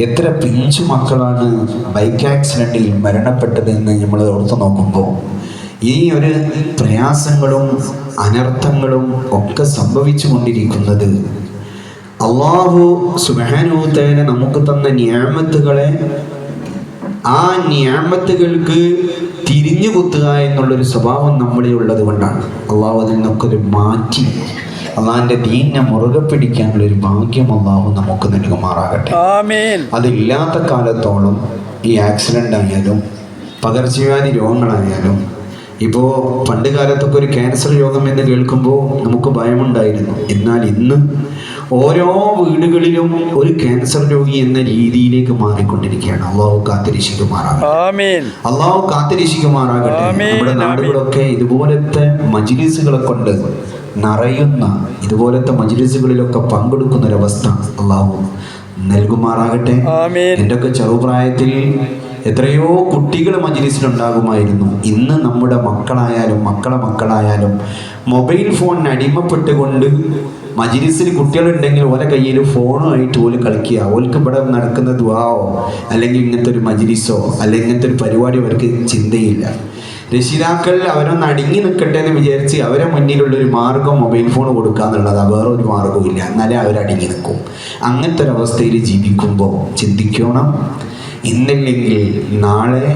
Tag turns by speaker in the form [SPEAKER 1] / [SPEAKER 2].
[SPEAKER 1] എത്ര പിഞ്ചു മക്കളാണ് ബൈക്ക് ആക്സിഡൻറ്റിൽ മരണപ്പെട്ടതെന്ന് നമ്മൾ ഓർത്ത് നോക്കുമ്പോൾ ഈ ഒരു പ്രയാസങ്ങളും അനർത്ഥങ്ങളും ഒക്കെ സംഭവിച്ചു കൊണ്ടിരിക്കുന്നത് അല്ലാഹു സുബ്ഹാനഹു വ തആല നമുക്ക് തന്ന നിഅമത്തുകളെ ആ നിഅമത്തുകൾക്ക് തിരിഞ്ഞു കുത്തുക എന്നുള്ളൊരു സ്വഭാവം നമ്മളിൽ ഉള്ളത് കൊണ്ടാണ് അല്ലാഹു അതിൽ നിന്നൊക്കെ ഒരു മാറ്റി അള്ളാഹിന്റെ ദീനിനെ മുറുകെ പിടിക്കാനുള്ളൊരു ഭാഗ്യം അല്ലാഹു നമുക്ക് നൽകുമാറാകട്ടെ. അതില്ലാത്ത കാലത്തോളം ഈ ആക്സിഡൻ്റ് ആയാലും പകർച്ചവ്യാധി രോഗങ്ങളായാലും ഇപ്പോൾ പണ്ട് കാലത്തൊക്കെ ഒരു ക്യാൻസർ രോഗം എന്ന് കേൾക്കുമ്പോൾ നമുക്ക് ഭയമുണ്ടായിരുന്നു. എന്നാൽ ഇന്ന് ഓരോ വീടുകളിലും ഒരു ക്യാൻസർ രോഗി എന്ന രീതിയിലേക്ക് മാറിക്കൊണ്ടിരിക്കുകയാണ്. അള്ളാഹു കാത്തിരക്ഷിക്കുമാറാകട്ടെ. അള്ളാഹു കാത്തിരക്ഷിക്കുമാറാകട്ടെ. നമ്മുടെ നാടുകളൊക്കെ ഇതുപോലത്തെ മജ്‌ലിസുകളെ കൊണ്ട് നിറയുന്ന, ഇതുപോലത്തെ മജ്‌ലിസുകളിലൊക്കെ പങ്കെടുക്കുന്നൊരവസ്ഥ അള്ളാഹു നൽകുമാറാകട്ടെ. എൻ്റെയൊക്കെ ചെറുപ്രായത്തിൽ എത്രയോ കുട്ടികൾ മജ്‌ലിസിലുണ്ടാകുമായിരുന്നു. ഇന്ന് നമ്മുടെ മക്കളായാലും മക്കളെ മക്കളായാലും മൊബൈൽ ഫോണിന് അടിമപ്പെട്ടുകൊണ്ട് മജ്‌ലിസിൽ കുട്ടികളുണ്ടെങ്കിൽ ഓരോ കയ്യിൽ ഫോണുമായിട്ട് ഓല് കളിക്കുക. ഓൽക്ക് ഇവിടെ നടക്കുന്ന ദുആവോ അല്ലെങ്കിൽ ഇങ്ങനത്തെ ഒരു മജ്‌ലിസോ അല്ലെങ്കിൽ ഇങ്ങനത്തെ ഒരു പരിപാടി അവർക്ക് ചിന്തയില്ല. രക്ഷിതാക്കൾ അവരൊന്ന് അടങ്ങി നിൽക്കട്ടെ എന്ന് വിചാരിച്ച് അവരെ മുന്നിലുള്ളൊരു മാർഗം മൊബൈൽ ഫോൺ കൊടുക്കുക എന്നുള്ളതാണ്. വേറെ ഒരു മാർഗവും ഇല്ല. എന്നാലേ അവരടങ്ങി നിൽക്കും. അങ്ങനത്തെ ഒരവസ്ഥയിൽ ജീവിക്കുമ്പോൾ ചിന്തിക്കണം, ഇന്നില്ലെങ്കിൽ നാളെ